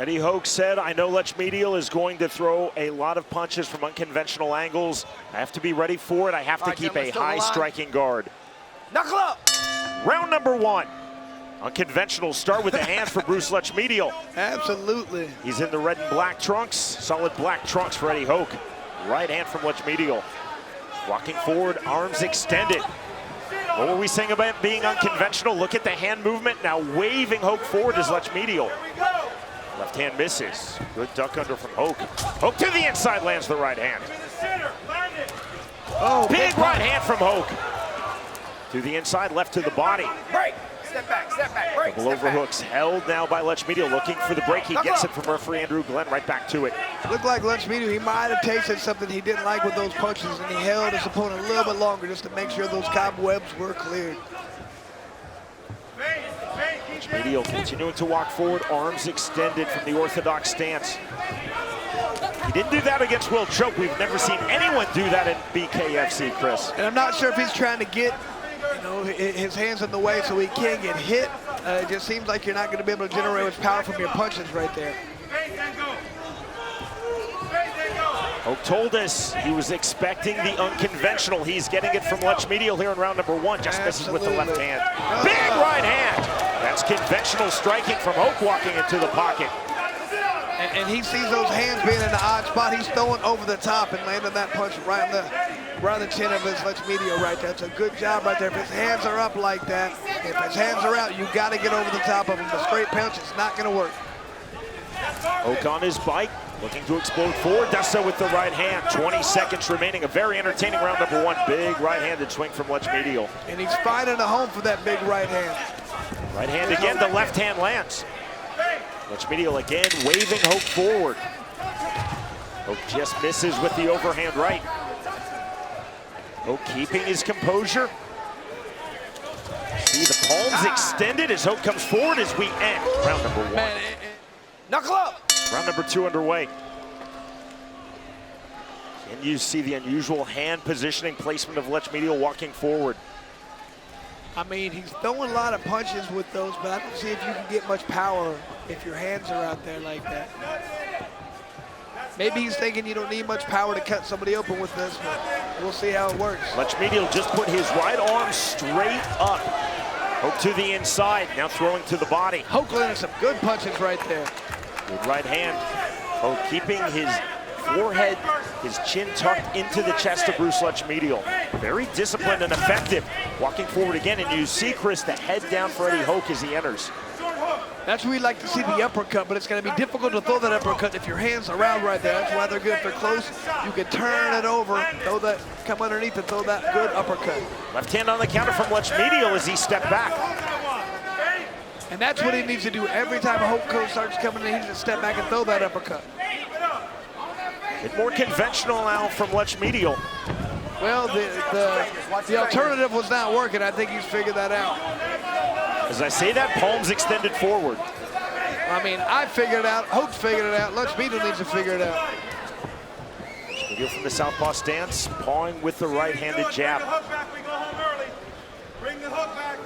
Eddie Hoch said, I know Lutchmedial is going to throw a lot of punches from unconventional angles. I have to be ready for it. I have to keep a high striking guard. Knuckle up! Round number 1. Unconventional start with the hands for Bruce Lutchmedial. Absolutely. He's in the red and black trunks. Solid black trunks for Eddie Hoch. Right hand from Lutchmedial. Walking forward, arms extended. What were we saying about being unconventional? Look at the hand movement. Now waving Hoch forward is Lutchmedial. Left hand misses. Good duck under from Hoch. Hoch to the inside, lands the right hand. Oh, big right hand from Hoch. To the inside, left to the body. Break. Step back, break. Double overhooks held now by Lutchmedial, looking for the break. He gets it from referee Andrew Glenn, right back to it. Looked like Lutchmedial, he might have tasted something he didn't like with those punches, and he held his opponent a little bit longer just to make sure those cobwebs were cleared. Lutchmedial continuing to walk forward, arms extended from the orthodox stance. He didn't do that against Will Choke. We've never seen anyone do that in BKFC, Chris. And I'm not sure if he's trying to get his hands in the way so he can't get hit. It just seems like you're not going to be able to generate much power from your punches right there. Hoch told us he was expecting the unconventional. He's getting it from Lutchmedial here in round number 1. Just misses with the left hand. Big right hand. That's conventional striking from Hoch, walking into the pocket. And he sees those hands being in the odd spot. He's throwing over the top and landing that punch right on the chin of his Lutchmedial right there. That's a good job right there. If his hands are up like that, if his hands are out, you got to get over the top of him. The straight punch is not going to work. Hoch on his bike, looking to explode forward. Does so with the right hand. 20 seconds remaining. A very entertaining round number 1. Big right-handed swing from Lutchmedial. And he's finding a home for that big right hand. Right hand again. The left hand lands. Lutchmedial again waving Hoch forward. Hoch just misses with the overhand right. Hoch keeping his composure. See the palms extended as Hoch comes forward as we end round number 1. Knuckle up! Round number 2 underway. Can you see the unusual hand positioning placement of Lutchmedial walking forward? I mean, he's throwing a lot of punches with those, but I don't see if you can get much power if your hands are out there like that. Maybe he's thinking you don't need much power to cut somebody open with this, but we'll see how it works. Lutchmedial just put his right arm straight up. Hoch to the inside, now throwing to the body. Hoch landed some good punches right there. Good right hand. Hoch keeping his forehead, his chin tucked into the chest of Bruce Lutchmedial. Very disciplined and effective. Walking forward again, and you see, Chris, the head down for Eddie Hoch as he enters. That's where we'd like to see the uppercut, but it's going to be difficult to throw that uppercut if your hands are around right there. That's why they're good. If they're close, you can turn it over, throw that, come underneath and throw that good uppercut. Left hand on the counter from Lutchmedial as he stepped back. And that's what he needs to do. Every time a Hoch starts coming in, he needs to step back and throw that uppercut. It's more conventional now from Lutchmedial. Well, the alternative was not working. I think he's figured that out. As I say that, palms extended forward. I mean, I figured it out. Hoch figured it out. Lutchmedial needs to figure it out. Lutchmedial from the southpaw stance, pawing with the right-handed jab. Bring the hook back.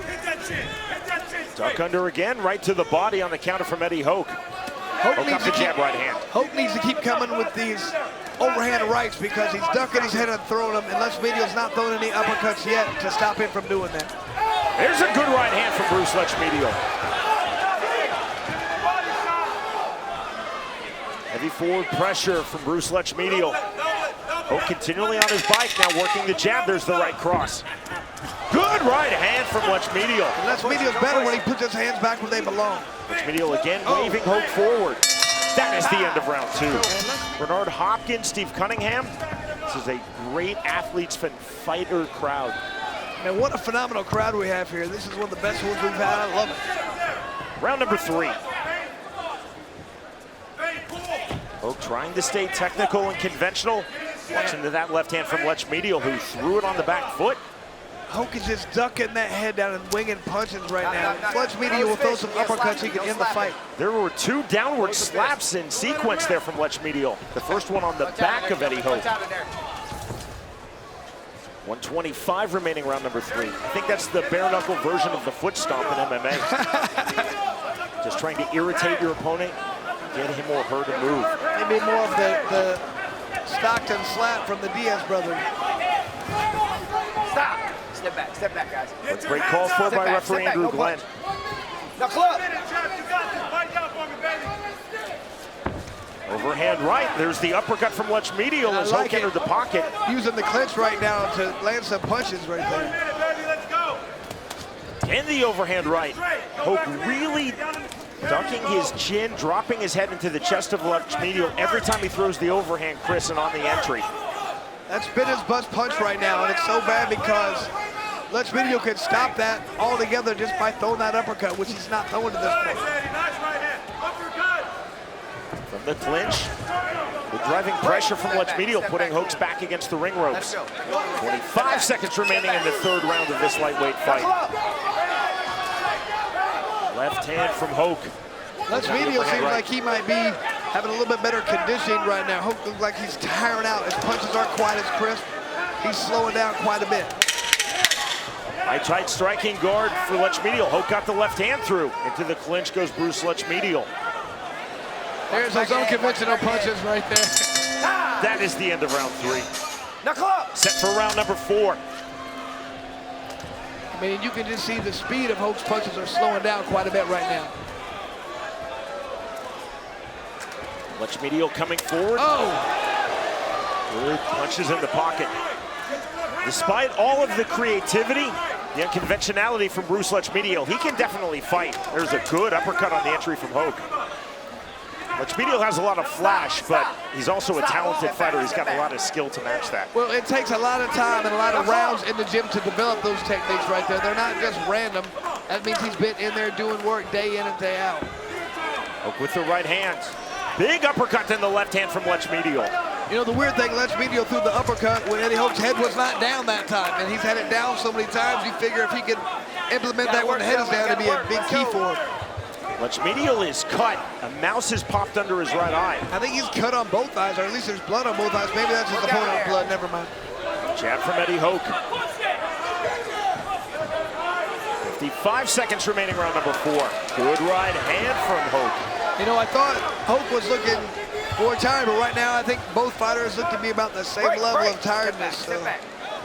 Hit that chin. Hit that chin. Duck under again, right to the body on the counter from Eddie Hoch. Hoch up the jab, right hand. Hoch needs to keep coming with these overhand rights because he's ducking his head and throwing them, and Lutchmedial's not throwing any uppercuts yet to stop him from doing that. There's a good right hand from Bruce Lutchmedial. Heavy forward pressure from Bruce Lutchmedial. Hoch continually on his bike, now working the jab. There's the right cross. Good right hand from Lutchmedial. Lutchmedial's better when he puts his hands back where they belong. Lutchmedial again waving Hoch forward. That is the end of round 2. Bernard Hopkins, Steve Cunningham. This is a great athletes and fighter crowd. Man, what a phenomenal crowd we have here. This is one of the best ones we've had. I love it. Round number 3. Hoch trying to stay technical and conventional. Watch into that left hand from Lutchmedial, who threw it on the back foot. Hoch is just ducking that head down and winging punches right now. Lutchmedial will throw some uppercuts, he can end the fight. There were 2 downward slaps in sequence there from Lutchmedial. The first one on the back of Eddie Hoch. 125 remaining, round number 3. I think that's the bare knuckle version of the foot stomp in MMA. just trying to irritate your opponent, get him or her to move. Maybe more of the Stockton slap from the Diaz brothers. Stop. Step back, guys. But great call for by referee Andrew Glenn. Now club. Overhand right, there's the uppercut from Lutchmedial as Hoch entered the pocket. Using the clinch right now to land some punches right there. And the overhand right. Hoch really ducking his chin, dropping his head into the chest of Lutchmedial every time he throws the overhand, Chris, and on the entry. That's been his bust punch right now, and it's so bad because Lutchmedial could stop that altogether just by throwing that uppercut, which he's not throwing to this point. From the clinch, the driving pressure from Lutchmedial, putting Hoch's back against the ring ropes. 25 seconds remaining in the third round of this lightweight fight. Left hand from Hoch. Lutchmedial seems like he might be having a little bit better conditioning right now. Hoch looks like he's tiring out. His punches aren't quite as crisp. He's slowing down quite a bit. High tight striking guard for Lutchmedial. Hoch got the left hand through. Into the clinch goes Bruce Lutchmedial. There's those unconventional punches right there. That is the end of round 3. Knuckle up. Set for round number 4. I mean, you can just see the speed of Hoch's punches are slowing down quite a bit right now. Lutchmedial coming forward. Oh! Good punches in the pocket. Despite all of the creativity, the unconventionality from Bruce Lutchmedial, he can definitely fight. There's a good uppercut on the entry from Hoch. Lutchmedial has a lot of flash, but he's also a talented fighter. He's got a lot of skill to match that. Well, it takes a lot of time and a lot of rounds in the gym to develop those techniques right there. They're not just random. That means he's been in there doing work day in and day out. Hoch with the right hand. Big uppercut in the left hand from Lutchmedial. You know, the weird thing, Lutchmedial threw the uppercut when Eddie Hoch's head was not down that time, and he's had it down so many times, you figure if he could implement that when the head is down, it'd be a big key for him. Lutchmedial is cut. A mouse has popped under his right eye. I think he's cut on both eyes, or at least there's blood on both eyes. Maybe that's his opponent's blood, never mind. Jab from Eddie Hoch. 55 seconds remaining, round number 4. Good right hand from Hoch. You know, I thought Hoch was looking more tired, but right now I think both fighters look to be about the same level of tiredness. So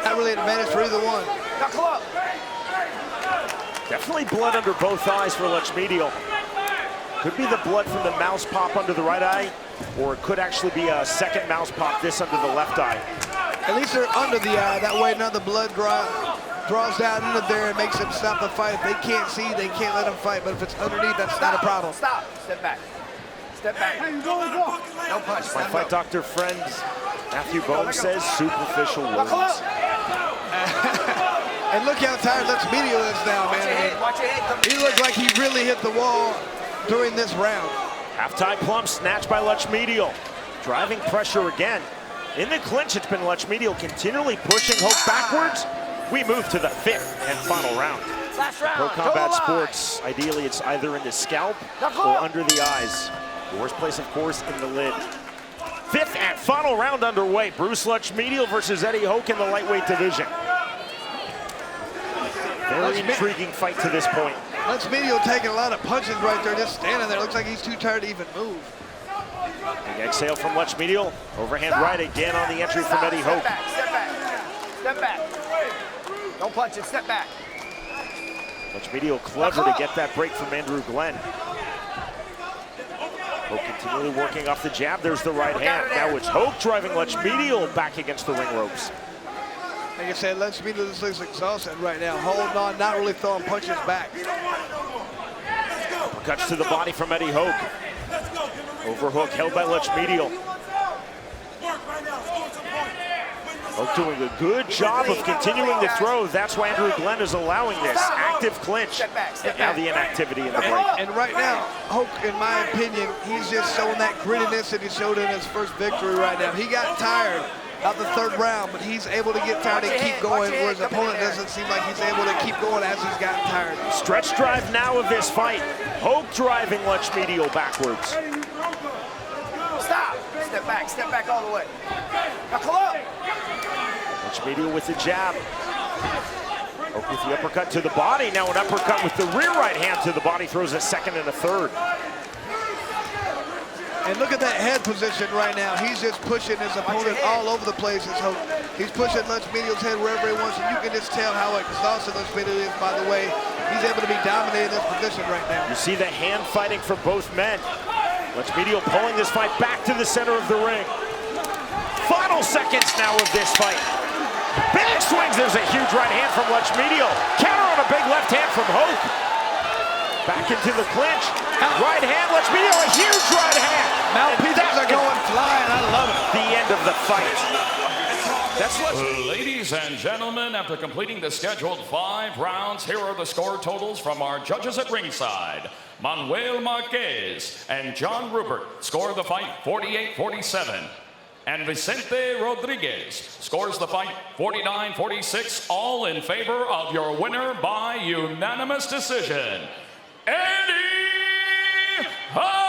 not really an advantage for either one. Knuckle up. Definitely blood under both eyes for Lutchmedial. Could be the blood from the mouse pop under the right eye, or it could actually be a second mouse pop, this under the left eye. At least they're under the eye. That way none of the blood draws down into there and makes them stop the fight. If they can't see, they can't let them fight. But if it's underneath, that's not a problem. Stop. Step back. Step back. No punch. My fight doctor friend Matthew Bone says superficial wounds. And look how tired Lutchmedial is now, man. Watch your head. He looked like he really hit the wall during this round. Half-tie plump snatched by Lutchmedial. Driving pressure again. In the clinch, it's been Lutchmedial continually pushing Hoch backwards. We move to the 5th and final round. Last round. Pro Combat Sports, ideally it's either in the scalp or under the eyes. The worst place, of course, in the lid. 5th and final round underway. Bruce Lutchmedial versus Eddie Hoch in the lightweight division. Very intriguing fight to this point. Lutchmedial taking a lot of punches right there, just standing there. Looks like he's too tired to even move. Big exhale from Lutchmedial. Overhand right again on the entry from Eddie Hoch. Step back. Step back. Don't punch it. Step back. Lutchmedial clever to get that break from Andrew Glenn. Hoch continually working off the jab. There's the right hand. Now it's Hoch driving Lutchmedial back against the ring ropes. Like I said, Lutchmedial just looks exhausted right now, holding on, not really throwing punches back. Cuts to the body from Eddie Hoch. Overhook held by Lutchmedial. Hoch doing a good job of continuing the throw. That's why Andrew Glenn is allowing this active clinch. And now the inactivity in the break. And right now, Hoch, in my opinion, he's just showing that grittiness that he showed in his first victory right now. He got tired out the 3rd round, but he's able to get tired and keep going, whereas the opponent doesn't seem like he's able to keep going as he's gotten tired. Stretch drive now of this fight. Hoch driving Lutchmedial backwards. Stop. Step back all the way. Knuckle up. Lutchmedial with the jab. Hoch with the uppercut to the body. Now an uppercut with the rear right hand to the body. Throws a second and a third. And look at that head position right now. He's just pushing his opponent all over the place. So he's pushing Lutchmedial's head wherever he wants, and you can just tell how exhausted Lutchmedial is, by the way. He's able to be dominating this position right now. You see the hand fighting from both men. Lutchmedial pulling this fight back to the center of the ring. Final seconds now of this fight. Big swings. There's a huge right hand from Lutchmedial. Counter on a big left hand from Hoch. Back into the clinch. Right hand, Lutchmedial, a huge right hand. Mouthpieces are going flying. I love it. The end of the fight. That's what. Ladies and gentlemen, after completing the scheduled 5 rounds, here are the score totals from our judges at ringside. Manuel Marquez and John Rupert score the fight 48-47. And Vicente Rodriguez scores the fight 49-46, all in favor of your winner by unanimous decision, Eddie Hoch!